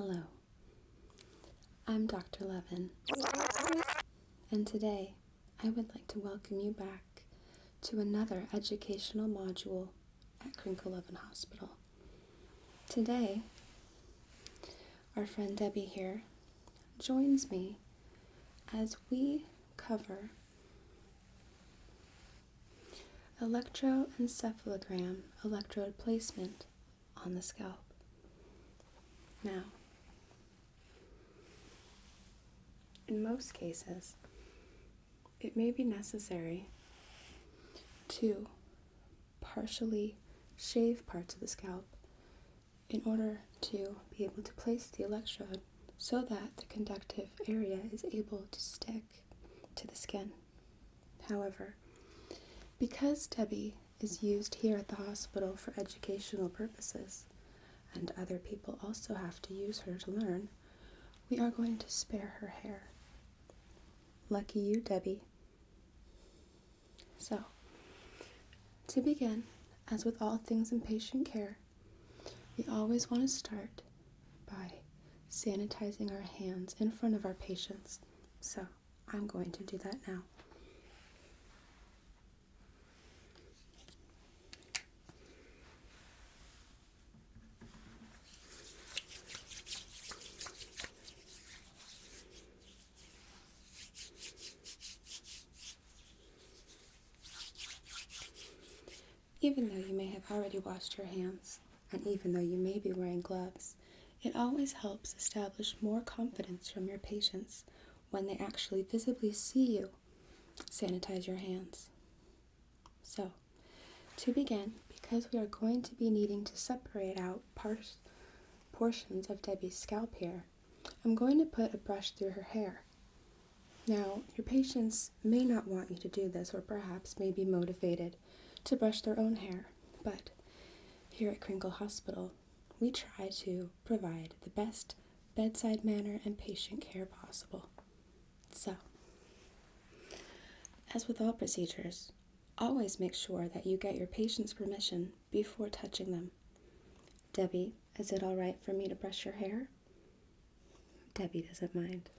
Hello, I'm Dr. Levin, and today I would like to welcome you back to another educational module at Crinkle Hospital. Today, our friend Debbie here joins me as we cover electroencephalogram electrode placement on the scalp. Now, in most cases, it may be necessary to partially shave parts of the scalp in order to be able to place the electrode so that the conductive area is able to stick to the skin. However, because Debbie is used here at the hospital for educational purposes, and other people also have to use her to learn, we are going to spare her hair. Lucky you, Debbie. So, to begin, as with all things in patient care, we always want to start by sanitizing our hands in front of our patients. So, I'm going to do that now. Even though you may have already washed your hands, and even though you may be wearing gloves, it always helps establish more confidence from your patients when they actually visibly see you sanitize your hands. So, to begin, because we are going to be needing to separate out portions of Debbie's scalp here, I'm going to put a brush through her hair. Now, your patients may not want you to do this, or perhaps may be motivated to brush their own hair, but here at Crinkle Hospital, we try to provide the best bedside manner and patient care possible. So, as with all procedures, always make sure that you get your patient's permission before touching them. Debbie, is it all right for me to brush your hair? Debbie doesn't mind.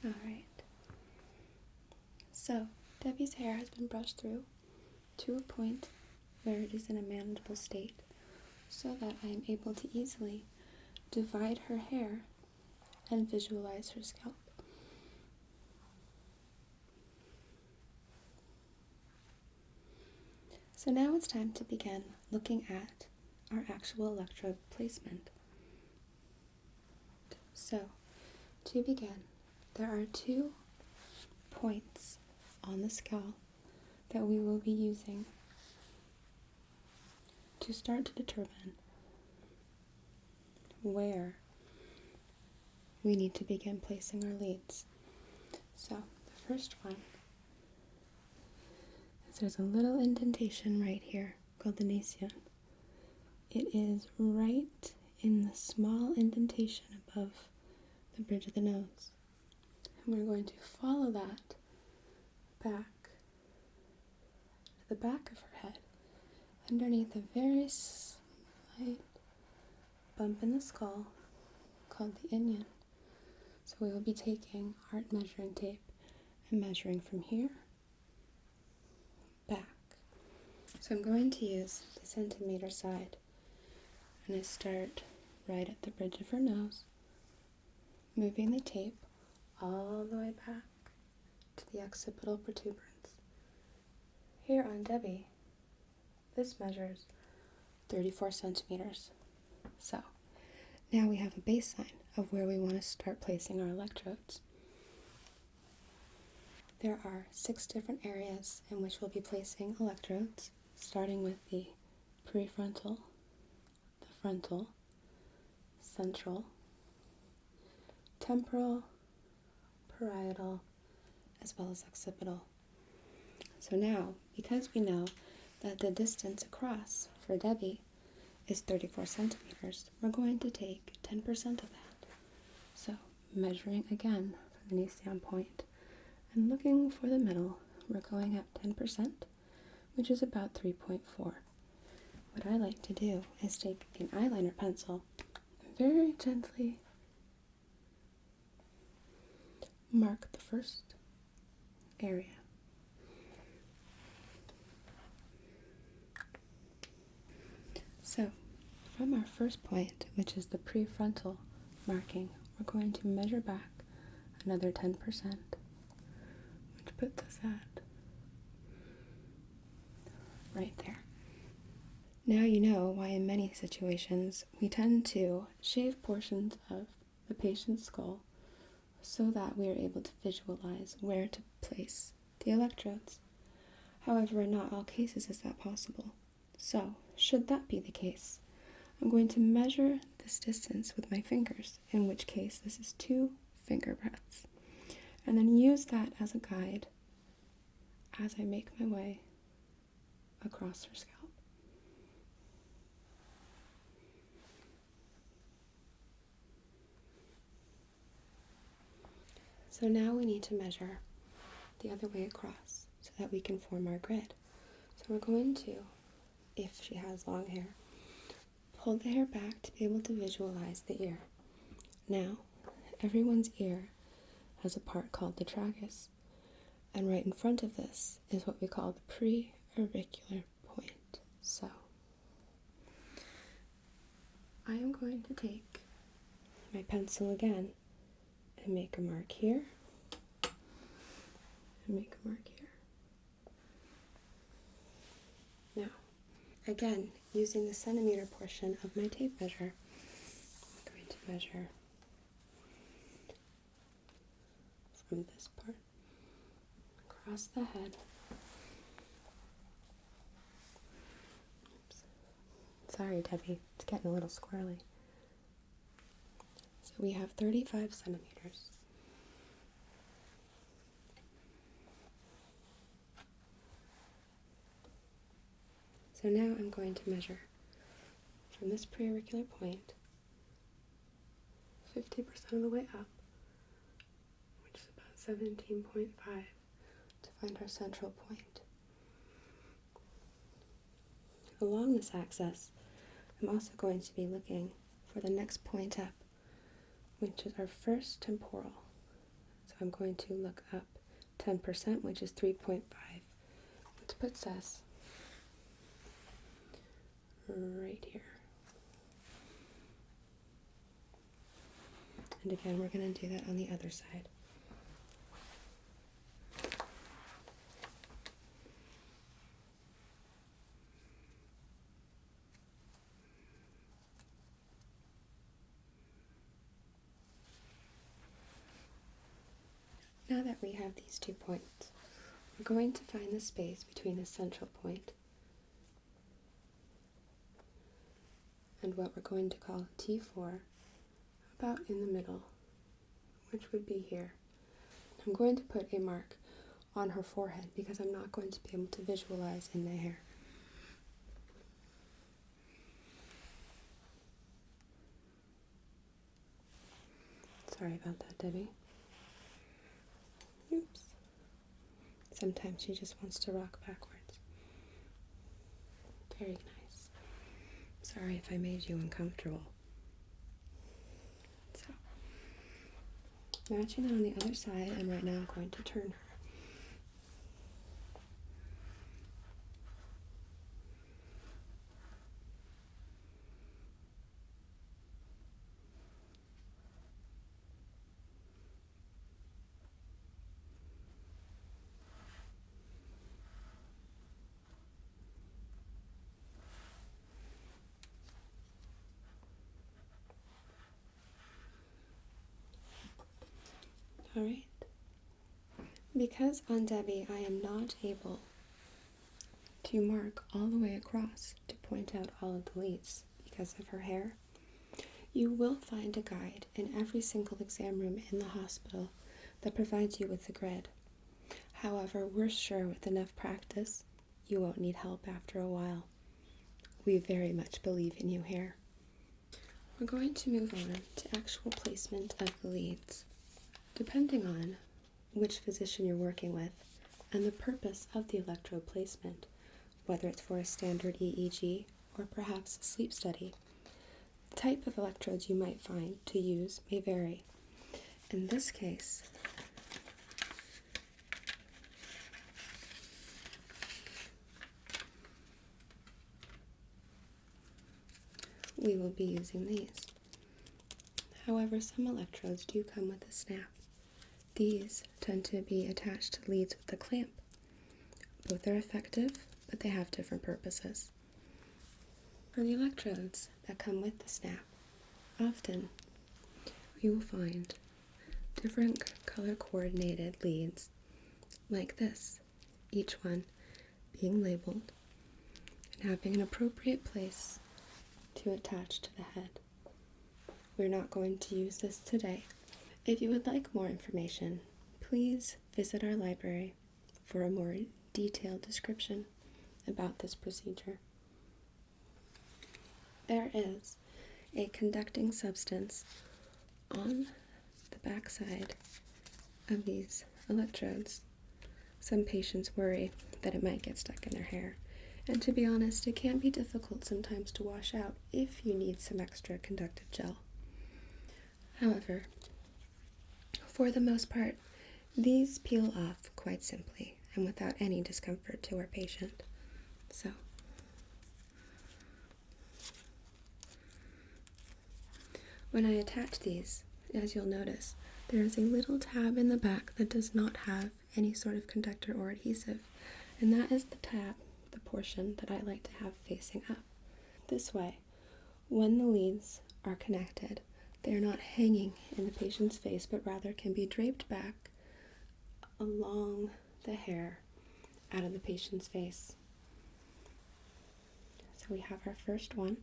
Alright, so Debbie's hair has been brushed through to a point where it is in a manageable state so that I am able to easily divide her hair and visualize her scalp. So now it's time to begin looking at our actual electrode placement. So, to begin, there are 2 points on the scalp that we will be using to start to determine where we need to begin placing our leads. So, the first one is there's a little indentation right here called the nasion. It is right in the small indentation above the bridge of the nose. And we're going to follow that back to the back of her head, underneath a very slight bump in the skull called the inion. So we will be taking our measuring tape and measuring from here back. So I'm going to use the centimeter side, and I start right at the bridge of her nose, moving the tape all the way back to the occipital protuberance. Here on Debbie, this measures 34 centimeters. So now we have a baseline of where we want to start placing our electrodes. There are 6 different areas in which we'll be placing electrodes, starting with the prefrontal, the frontal, central, temporal, parietal, as well as occipital. So now, because we know that the distance across for Debbie is 34 centimeters, we're going to take 10% of that. So measuring again from the knee standpoint and looking for the middle, we're going up 10%, which is about 3.4. What I like to do is take an eyeliner pencil and very gently mark the first area. So, from our first point, which is the prefrontal marking, we're going to measure back another 10%, which puts us at right there. Now you know why in many situations we tend to shave portions of the patient's skull so that we are able to visualize where to place the electrodes. However, in not all cases is that possible. So, should that be the case, I'm going to measure this distance with my fingers, in which case this is 2 finger breadths, and then use that as a guide as I make my way across her scalp. So now we need to measure the other way across so that we can form our grid. So we're going to, if she has long hair, pull the hair back to be able to visualize the ear. Now, everyone's ear has a part called the tragus, and right in front of this is what we call the pre-auricular point. So, I am going to take my pencil again and make a mark here, and make a mark here. Now, again, using the centimeter portion of my tape measure, I'm going to measure from this part across the head. Oops. Sorry, Debbie, it's getting a little squirrely. So we have 35 centimeters. So now I'm going to measure from this preauricular point 50% of the way up, which is about 17.5, to find our central point. Along this axis, I'm also going to be looking for the next point up, which is our first temporal. So I'm going to look up 10%, which is 3.5, which puts us right here. And again, we're going to do that on the other side. Now that we have these 2 points, we're going to find the space between the central point and what we're going to call T4, about in the middle, which would be here. I'm going to put a mark on her forehead because I'm not going to be able to visualize in the hair. Sorry about that, Debbie. Oops. Sometimes she just wants to rock backwards. Very nice. So Sorry if I made you uncomfortable. So, matching it on the other side, and right now I'm going to turn her. Alright. Because on Debbie I am not able to mark all the way across to point out all of the leads because of her hair, you will find a guide in every single exam room in the hospital that provides you with a grid. However, we're sure with enough practice, you won't need help after a while. We very much believe in you here. We're going to move on to actual placement of the leads. Depending on which physician you're working with and the purpose of the electrode placement, whether it's for a standard EEG or perhaps a sleep study, the type of electrodes you might find to use may vary. In this case, we will be using these. However, some electrodes do come with a snap. These tend to be attached to leads with a clamp. Both are effective, but they have different purposes. For the electrodes that come with the snap, often you will find different color-coordinated leads like this, each one being labeled and having an appropriate place to attach to the head. We're not going to use this today. If you would like more information, please visit our library for a more detailed description about this procedure. There is a conducting substance on the backside of these electrodes. Some patients worry that it might get stuck in their hair, and to be honest, it can be difficult sometimes to wash out if you need some extra conductive gel. However, for the most part, these peel off quite simply and without any discomfort to our patient. So, when I attach these, as you'll notice, there is a little tab in the back that does not have any sort of conductor or adhesive, and that is the tab, the portion that I like to have facing up. This way, when the leads are connected, they are not hanging in the patient's face, but rather can be draped back along the hair out of the patient's face. So we have our first one.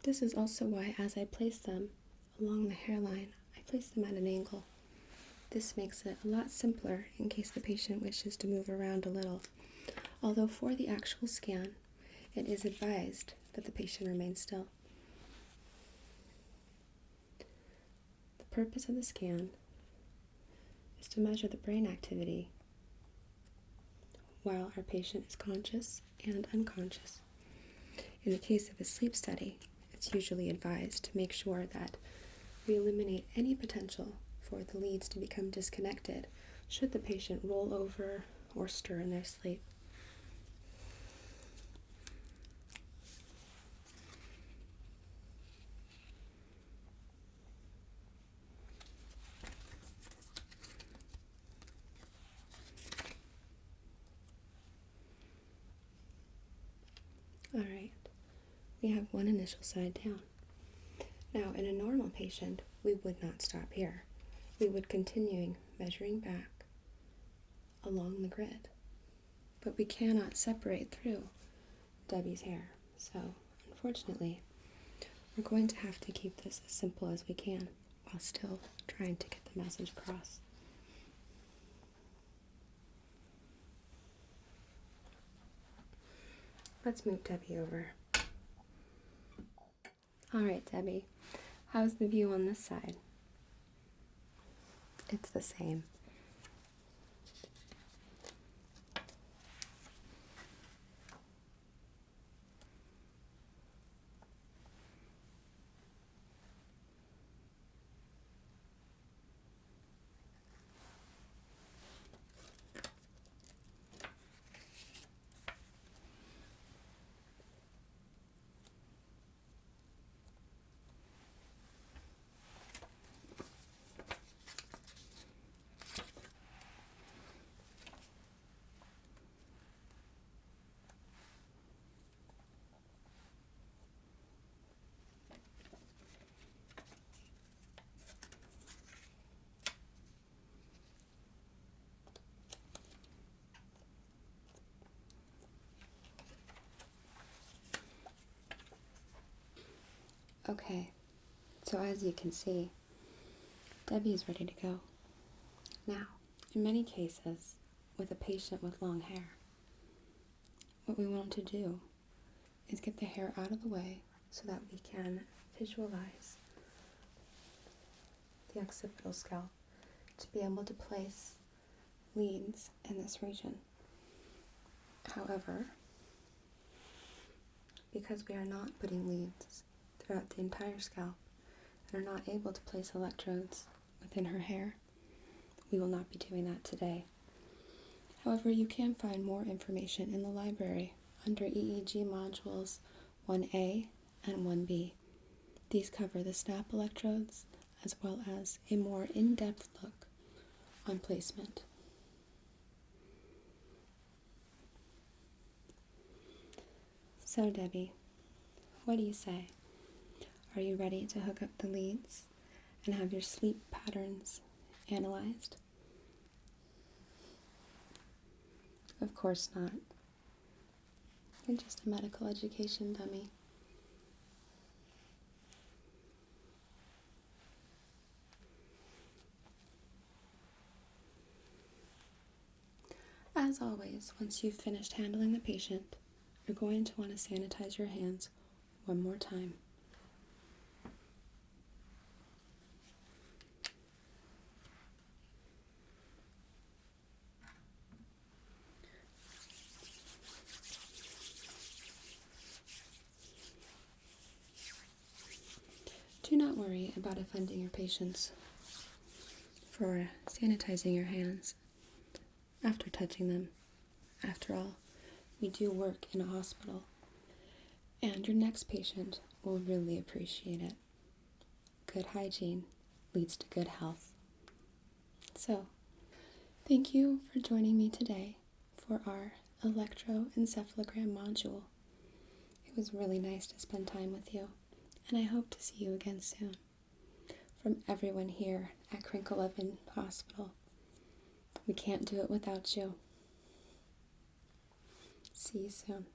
This is also why, as I place them along the hairline, I place them at an angle. This makes it a lot simpler in case the patient wishes to move around a little. Although for the actual scan, it is advised that the patient remain still. The purpose of the scan is to measure the brain activity while our patient is conscious and unconscious. In the case of a sleep study, it's usually advised to make sure that we eliminate any potential for the leads to become disconnected should the patient roll over or stir in their sleep. Alright, we have one initial side down. Now, in a normal patient, we would not stop here. We would continue measuring back along the grid. But we cannot separate through Debbie's hair, so unfortunately, we're going to have to keep this as simple as we can while still trying to get the message across. Let's move Debbie over. All right, Debbie, how's the view on this side? It's the same. Okay, so as you can see, Debbie is ready to go. Now, in many cases, with a patient with long hair, what we want to do is get the hair out of the way so that we can visualize the occipital scalp to be able to place leads in this region. However, because we are not putting leads throughout the entire scalp and are not able to place electrodes within her hair, we will not be doing that today. However, you can find more information in the library under EEG modules 1A and 1B. These cover the snap electrodes as well as a more in-depth look on placement. So Debbie, what do you say? Are you ready to hook up the leads and have your sleep patterns analyzed? Of course not. You're just a medical education dummy. As always, once you've finished handling the patient, you're going to want to sanitize your hands one more time. Do not worry about offending your patients for sanitizing your hands after touching them. After all, we do work in a hospital, and your next patient will really appreciate it. Good hygiene leads to good health. So, thank you for joining me today for our electroencephalogram module. It was really nice to spend time with you, and I hope to see you again soon. From everyone here at Crinkle Hospital, we can't do it without you. See you soon.